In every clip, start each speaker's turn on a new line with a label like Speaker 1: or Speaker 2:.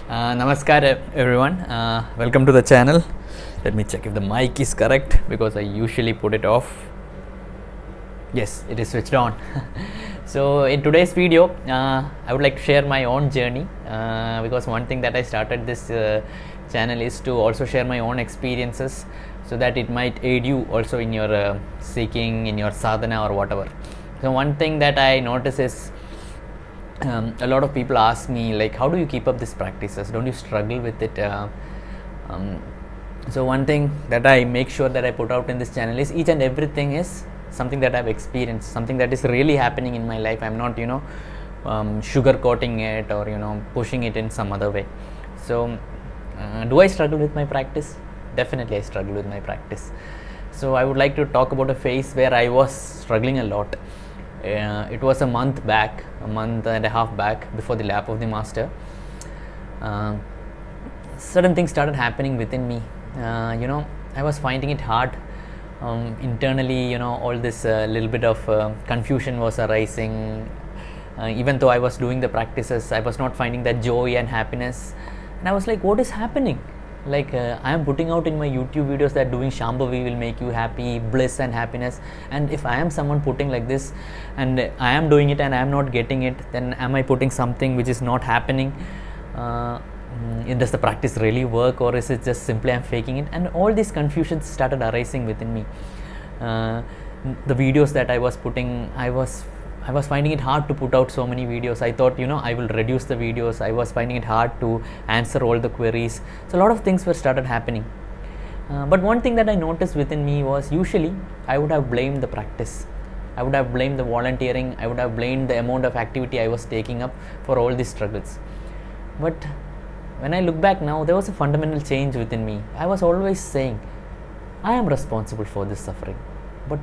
Speaker 1: Namaskar everyone, welcome to the channel. Let me check if the mic is correct because I usually put it off. Yes, it is switched on. So in today's video I would like to share my own journey because one thing that I started this channel is to also share my own experiences so that it might aid you also in your seeking, in your sadhana or whatever. So one thing that I notice is a lot of people ask me, like, how do you keep up these practices? Don't you struggle with it? So one thing that I make sure that I put out in this channel is each and everything is something that I've experienced, something that is really happening in my life. I'm not sugarcoating it or pushing it in some other way. So do I struggle with my practice? Definitely I struggle with my practice. So I would like to talk about a phase where I was struggling a lot. It was a month and a half back, before the lap of the master. Certain things started happening within me. I was finding it hard internally. All this little bit of confusion was arising. Even though I was doing the practices, I was not finding that joy and happiness, and I was like, what is happening? Like I am putting out in my YouTube videos that doing Shambhavi will make you happy, bliss and happiness, and if I am someone putting like this and I am doing it and I am not getting it, then am I putting something which is not happening? Does the practice really work, or is it just simply I'm faking it? And all these confusions started arising within me. The videos that I was putting, I was finding it hard to put out so many videos. I thought, I will reduce the videos. I was finding it hard to answer all the queries. So a lot of things were started happening. But one thing that I noticed within me was, usually I would have blamed the practice. I would have blamed the volunteering. I would have blamed the amount of activity I was taking up for all these struggles. But when I look back now, there was a fundamental change within me. I was always saying, I am responsible for this suffering. But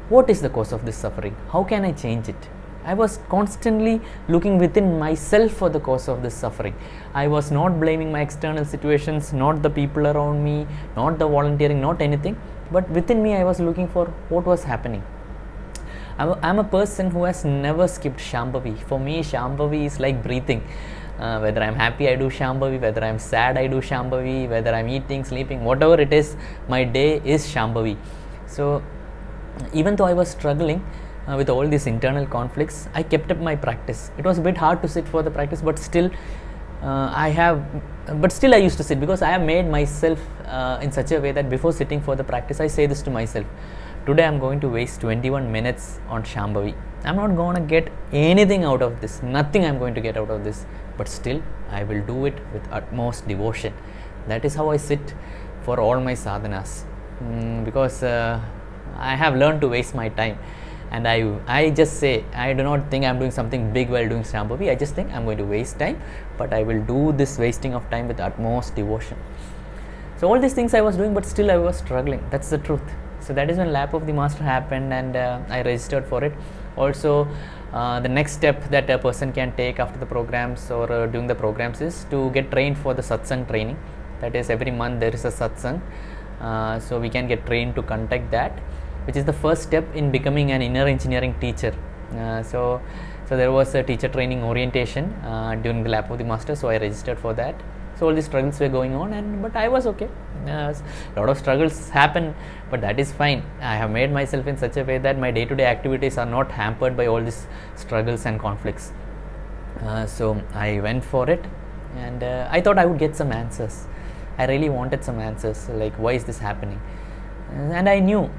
Speaker 1: what is the cause of this suffering? How can I change it? I was constantly looking within myself for the cause of this suffering. I was not blaming my external situations, not the people around me, not the volunteering, not anything. But within me, I was looking for what was happening. I'm a person who has never skipped Shambhavi. For me, Shambhavi is like breathing. Whether I'm happy, I do Shambhavi. Whether I'm sad, I do Shambhavi. Whether I'm eating, sleeping, whatever it is, my day is Shambhavi. So even though I was struggling with all these internal conflicts, I kept up my practice. It was a bit hard to sit for the practice, but still I used to sit, because I have made myself in such a way that before sitting for the practice, I say this to myself: today I'm going to waste 21 minutes on Shambhavi. I'm not going to get anything out of this, nothing I'm going to get out of this, but still I will do it with utmost devotion. That is how I sit for all my sadhanas, because I have learned to waste my time, and I just say, I do not think I'm doing something big while doing Shambhavi. I just think I'm going to waste time, but I will do this wasting of time with utmost devotion. So all these things I was doing, but still I was struggling. That's the truth. So that is when lap of the master happened, and I registered for it. Also, the next step that a person can take after the programs or during the programs is to get trained for the satsang training. That is, every month there is a satsang, so we can get trained to conduct that, which is the first step in becoming an inner engineering teacher. So there was a teacher training orientation during the lap of the master, so I registered for that. So all these struggles were going on, but I was okay. A lot of struggles happen, but that is fine. I have made myself in such a way that my day-to-day activities are not hampered by all these struggles and conflicts. So I went for it, and I thought I would get some answers. I really wanted some answers, like, why is this happening? And I knew,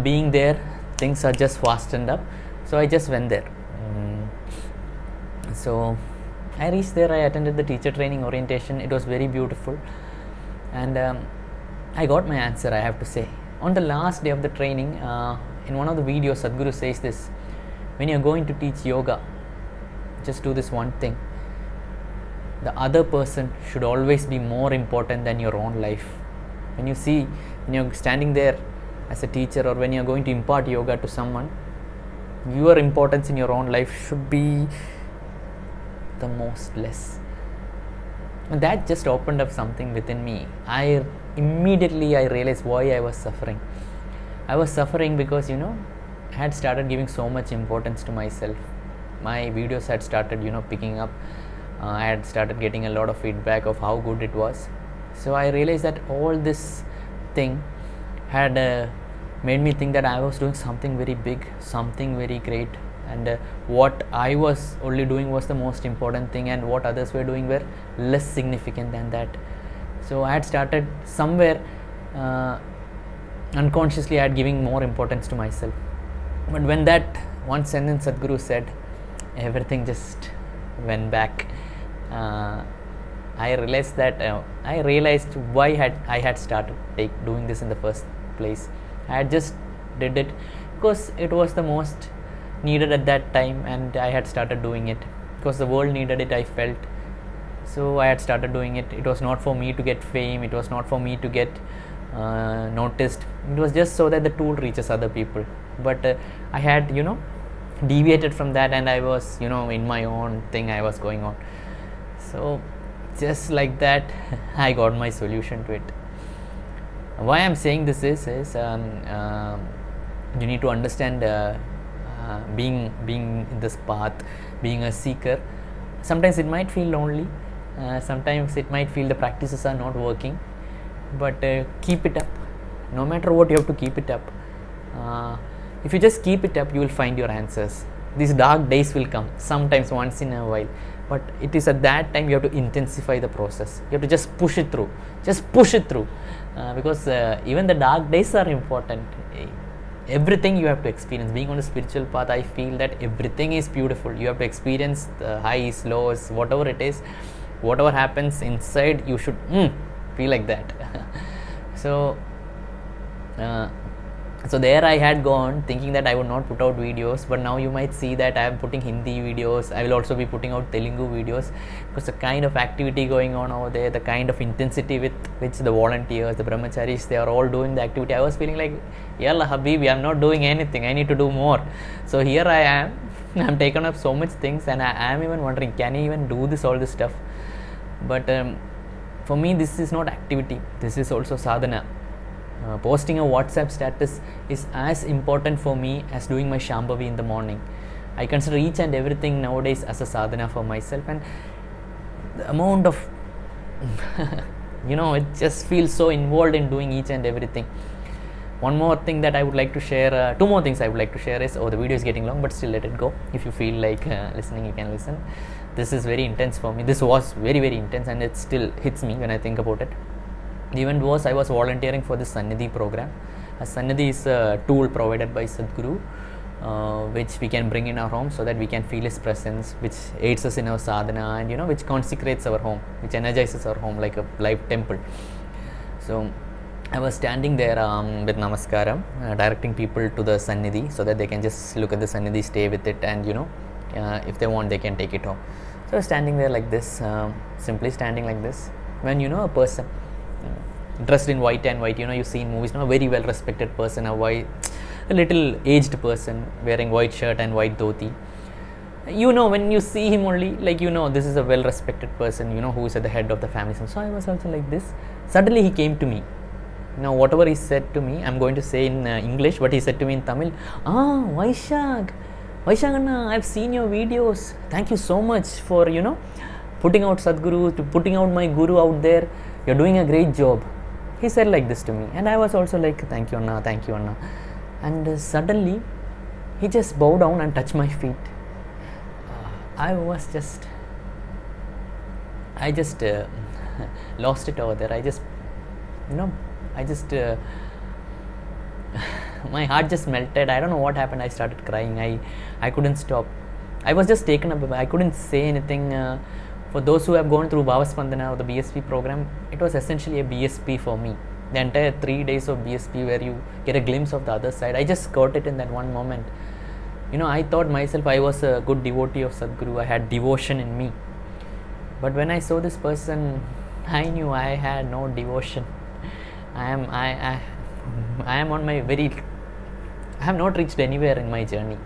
Speaker 1: being there, things are just fastened up. So I just went there. So I reached there. I attended the teacher training orientation. It was very beautiful, and I got my answer, I have to say. On the last day of the training, in one of the videos, Sadhguru says this: when you're going to teach yoga, just do this one thing. The other person should always be more important than your own life. When you're standing there as a teacher, or when you're going to impart yoga to someone, your importance in your own life should be the most less. And that just opened up something within me. Immediately I realized why I was suffering. I was suffering because I had started giving so much importance to myself. My videos had started picking up. I had started getting a lot of feedback of how good it was. So I realized that all this thing had made me think that I was doing something very big, something very great, and what I was only doing was the most important thing, and what others were doing were less significant than that. So I had started somewhere unconsciously I had giving more importance to myself. But when that one sentence Sadhguru said, everything just went back. I realized why I had started doing this in the first place. I had just did it because it was the most needed at that time, and I had started doing it because the world needed it, I felt. So I had started doing it. It was not for me to get fame, it was not for me to get noticed. It was just so that the tool reaches other people. But I had deviated from that, and I was in my own thing I was going on. So just like that I got my solution to it. Why I'm saying this is you need to understand being in this path, being a seeker, sometimes it might feel lonely, sometimes it might feel the practices are not working, but keep it up. No matter what, you have to keep it up. If you just keep it up, you will find your answers. These dark days will come sometimes, once in a while, but it is at that time you have to intensify the process. You have to just push it through, because even the dark days are important. Everything you have to experience. Being on a spiritual path, I feel that everything is beautiful. You have to experience the highs, lows, whatever it is, whatever happens inside, you should feel like that. So there I had gone thinking that I would not put out videos, but now you might see that I am putting Hindi videos. I will also be putting out Telugu videos, because the kind of activity going on over there, the kind of intensity with which the volunteers, the brahmacharis, they are all doing the activity, I was feeling like, yalla habibi, I'm not doing anything, I need to do more. So here I am, I'm taken up so much things, and I am even wondering, can I even do all this stuff? But for me, this is not activity, this is also sadhana. Posting a WhatsApp status is as important for me as doing my Shambhavi in the morning. I consider each and everything nowadays as a sadhana for myself, and the amount of it just feels so involved in doing each and everything. One more thing that I would like to share, two more things I would like to share is, the video is getting long, but still let it go. If you feel like listening, you can listen. This is very intense for me. This was very, very intense, and it still hits me when I think about it. The event was, I was volunteering for the Sannidhi program. A Sannidhi is a tool provided by Sadhguru, which we can bring in our home so that we can feel his presence, which aids us in our sadhana, and which consecrates our home, which energizes our home like a live temple. So I was standing there with Namaskaram, directing people to the Sannidhi so that they can just look at the Sannidhi, stay with it, and if they want, they can take it home. So I was standing there like this, simply standing like this, when a person dressed in white and white, you see in movies, a very well respected person, a little aged person wearing white shirt and white dhoti. When you see him only, this is a well respected person, who is at the head of the family. So I was also like this. Suddenly he came to me. Whatever he said to me, I'm going to say in English, but he said to me in Tamil, Vaisakh Anna, I've seen your videos. Thank you so much for, putting out Sadhguru, putting out my Guru out there. You're doing a great job. He said like this to me, and I was also like, thank you Anna, thank you Anna. And suddenly he just bowed down and touched my feet. I just lost it over there. My heart just melted. I don't know what happened. I started crying. I couldn't stop. I was just taken up. I couldn't say anything. For those who have gone through Bhavaspandana or the BSP program, it was essentially a BSP for me. The entire 3 days of BSP, where you get a glimpse of the other side, I just got it in that one moment. I thought myself I was a good devotee of Sadhguru. I had devotion in me. But when I saw this person, I knew I had no devotion. I am on my I have not reached anywhere in my journey.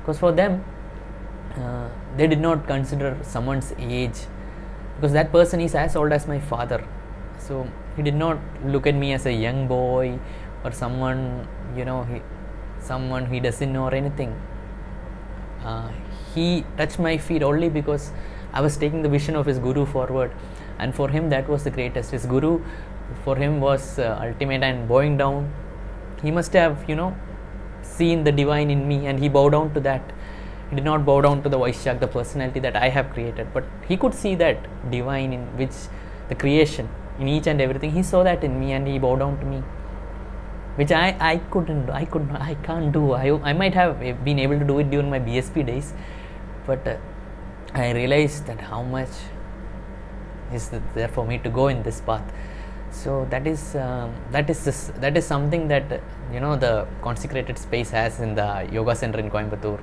Speaker 1: Because for them, they did not consider someone's age, because that person is as old as my father. So he did not look at me as a young boy or someone he doesn't know or anything. He touched my feet only because I was taking the vision of his guru forward, and for him that was the greatest. His guru for him was ultimate, and bowing down, he must have seen the divine in me, and he bowed down to that. He did not bow down to the Vaisakh, the personality that I have created, but he could see that divine in which the creation in each and everything. He saw that in me, and he bowed down to me, which I can't do. I might have been able to do it during my BSP days, but I realized that how much is there for me to go in this path. So that is something that the consecrated space has in the yoga center in Coimbatore.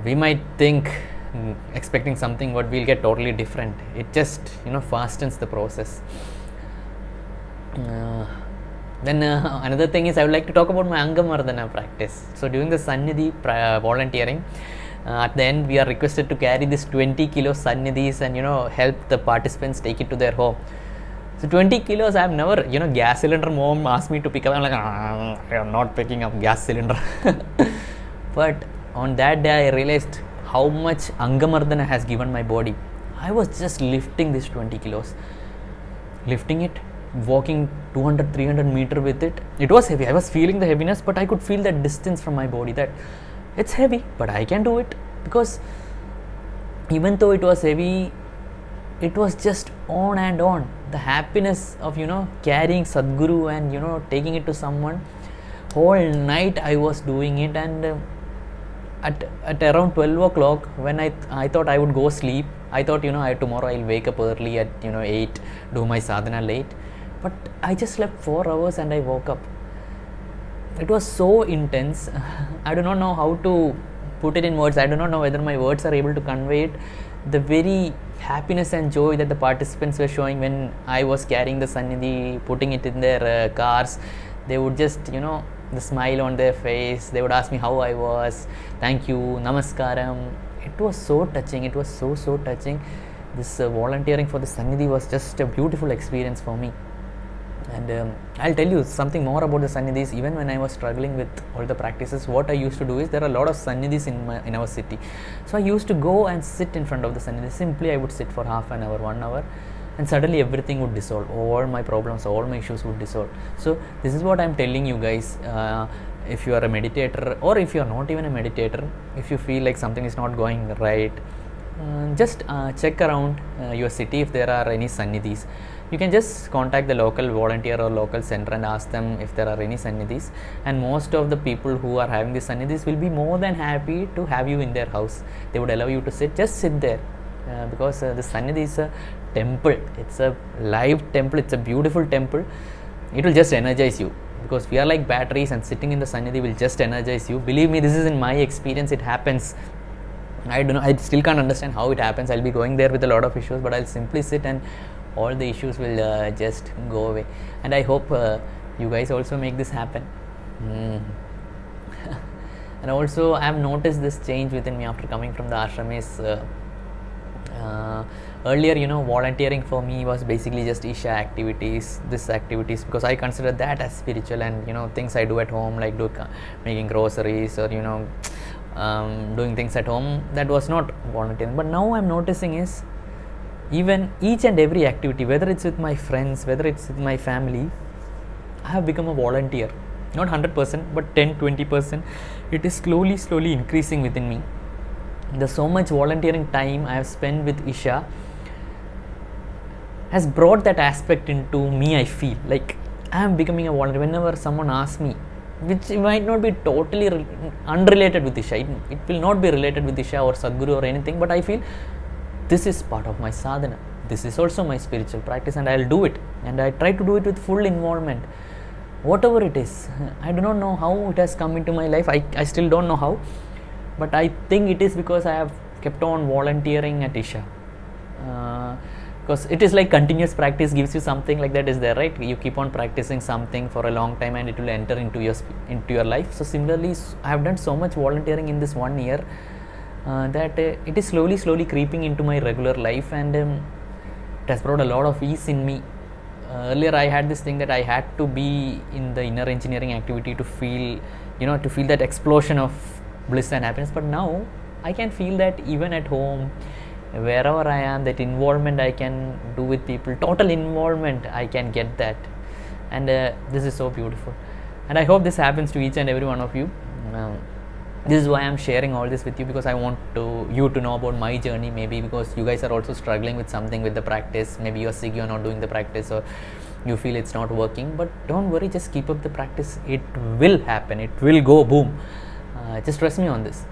Speaker 1: We might think expecting something, but we'll get totally different. It just fastens the process. Then another thing is, I would like to talk about my Angamardana practice. So during the Sannidhi volunteering, at the end we are requested to carry this 20 kilo Sannidhis and help the participants take it to their home. So 20 kilos, I have never, gas cylinder, mom asked me to pick up. I'm like, I am not picking up gas cylinder. But on that day I realized how much Angamardana has given my body. I was just lifting this 20 kilos, lifting it, walking 200-300 meter with it. It was heavy. I was feeling the heaviness, but I could feel that distance from my body, that it's heavy, but I can do it. Because even though it was heavy, it was just on and on. The happiness of carrying Sadguru and taking it to someone. Whole night I was doing it, and at around 12 o'clock when I thought I would go sleep, I thought tomorrow I'll wake up early at 8, do my sadhana late, but I just slept 4 hours and I woke up. It was so intense. I do not know how to put it in words. I do not know whether my words are able to convey it. The very happiness and joy that the participants were showing when I was carrying the Sannidhi, putting it in their cars, they would just the smile on their face. They would ask me how I was, thank you, namaskaram. It was so touching. It was so touching. This volunteering for the Sannidhi was just a beautiful experience for me. And I'll tell you something more about the Sannidhis. Even when I was struggling with all the practices, what I used to do is, there are a lot of Sannidhis in our city. So I used to go and sit in front of the Sannidhi. Simply I would sit for half an hour, 1 hour, and suddenly everything would dissolve. All my problems, all my issues would dissolve. So this is what I'm telling you guys. If you are a meditator, or if you are not even a meditator, if you feel like something is not going right, just check around your city if there are any Sannidhis. You can just contact the local volunteer or local center and ask them if there are any Sannidhis, and most of the people who are having the Sannidhis will be more than happy to have you in their house. They would allow you to just sit there, because the Sannidhi is a temple. It's a live temple. It's a beautiful temple. It will just energize you, because we are like batteries, and sitting in the Sannidhi will just energize you. Believe me, this is in my experience. It happens. I still can't understand how it happens. I'll be going there with a lot of issues, but I'll simply sit and all the issues will just go away. And I hope you guys also make this happen. And also I have noticed this change within me after coming from the ashram is earlier volunteering for me was basically just Isha activities, because I consider that as spiritual, and things I do at home, like making groceries or doing things at home, that was not volunteering. But now I'm noticing is, even each and every activity, whether it's with my friends, whether it's with my family, I have become a volunteer. Not 100%, but 10-20%. It is slowly increasing within me. The so much volunteering time I have spent with Isha has brought that aspect into me. I feel like I am becoming a volunteer. Whenever someone asks me, which might not be totally unrelated with Isha, it will not be related with Isha or Sadguru or anything, but I feel this is part of my sadhana. This is also my spiritual practice, and I'll do it. And I try to do it with full involvement. Whatever it is, I do not know how it has come into my life. I still don't know how, but I think it is because I have kept on volunteering at Isha. Because it is like continuous practice gives you something like that, is there, right? You keep on practicing something for a long time and it will enter into your life. So similarly, I have done so much volunteering in this 1 year that it is slowly creeping into my regular life, and it has brought a lot of ease in me. Earlier I had this thing that I had to be in the inner engineering activity to feel that explosion of bliss and happiness, but now I can feel that even at home, wherever I am, that involvement I can do with people, total involvement, I can get that. And this is so beautiful, and I hope this happens to each and every one of you. This is why I'm sharing all this with you, because I want you to know about my journey, maybe because you guys are also struggling with something with the practice. Maybe you're sick, you're not doing the practice, or you feel it's not working, but don't worry, just keep up the practice. It will happen, it will go boom. Just trust me on this.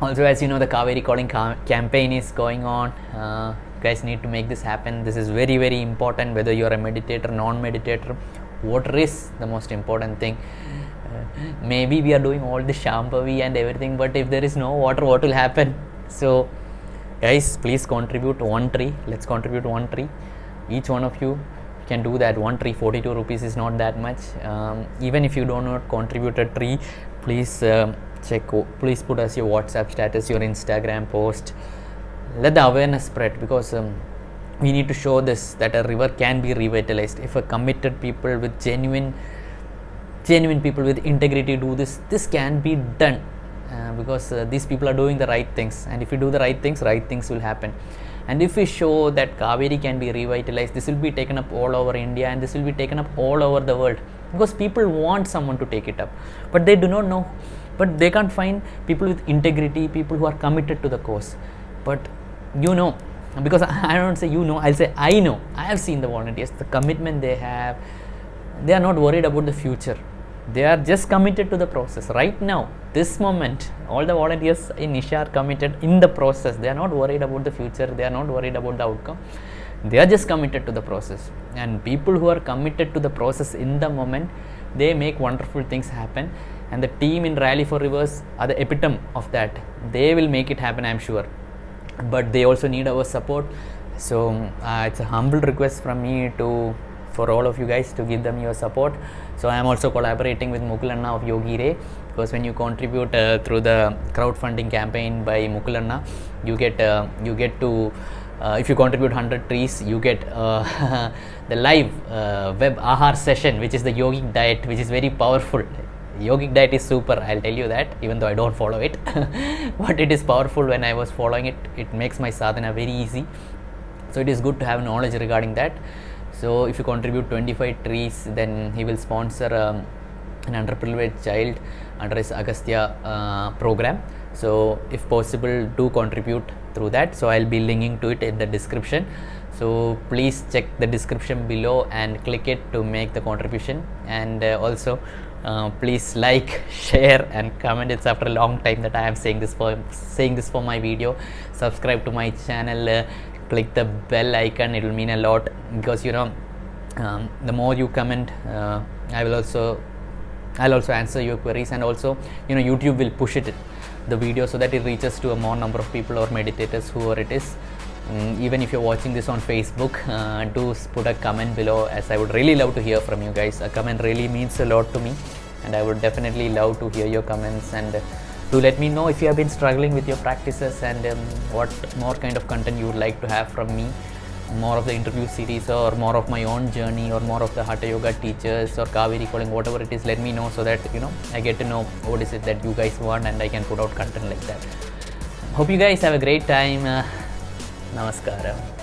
Speaker 1: Also, as you know, the Cauvery Calling campaign is going on. You guys need to make this happen. This is very, very important, whether you're a meditator, non-meditator. Water is the most important thing. Maybe we are doing all the Shambhavi and everything, but if there is no water, what will happen? So guys, please contribute one tree. Let's contribute one tree. Each one of you can do that. One tree, 42 rupees is not that much. Even if you do not contribute a tree, please please put us your WhatsApp status, your Instagram post. Let the awareness spread, because we need to show this, that a river can be revitalized if a committed people with genuine people with integrity do this. This can be done, because these people are doing the right things, and if you do the right things will happen. And if we show that Cauvery can be revitalized, this will be taken up all over India, and this will be taken up all over the world, because people want someone to take it up, but they do not know, but they can't find people with integrity, people who are committed to the cause. But you know, because I don't say you know, I'll say I know, I have seen the volunteers, the commitment they have. They are not worried about the future, they are just committed to the process right now, this moment. All the volunteers in Nisha are committed in the process. They are not worried about the future, they are not worried about the outcome, they are just committed to the process. And people who are committed to the process in the moment, they make wonderful things happen. And the team in Rally for Rivers are the epitome of that. They will make it happen, I'm sure, but they also need our support. So it's a humble request from me for all of you guys to give them your support. So I am also collaborating with Mukulanna of Yogi Re, because when you contribute through the crowdfunding campaign by Mukulanna, you get to if you contribute 100 trees, you get the live web Aahar session, which is the yogic diet, which is very powerful. Yogic diet is super, I'll tell you that, even though I don't follow it. But it is powerful. When I was following it, it makes my sadhana very easy. So it is good to have knowledge regarding that. So if you contribute 25 trees, then he will sponsor an underprivileged child under his Agastya program. So if possible, do contribute through that. So I'll be linking to it in the description. So please check the description below and click it to make the contribution. And also please like, share and comment. It's after a long time that I am saying this for my video. Subscribe to my channel, click the bell icon, it will mean a lot, because you know, the more you comment, I'll also answer your queries. And also, you know, YouTube will push the video, so that it reaches to a more number of people or meditators, whoever it is. Even if you're watching this on Facebook, do put a comment below, as I would really love to hear from you guys. A comment really means a lot to me, and I would definitely love to hear your comments. And do let me know if you have been struggling with your practices, and what more kind of content you would like to have from me. More of the interview series, or more of my own journey, or more of the Hatha Yoga teachers, or Cauvery Calling, whatever it is, let me know, so that you know, I get to know what is it that you guys want, and I can put out content like that. Hope you guys have a great time. Namaskaram.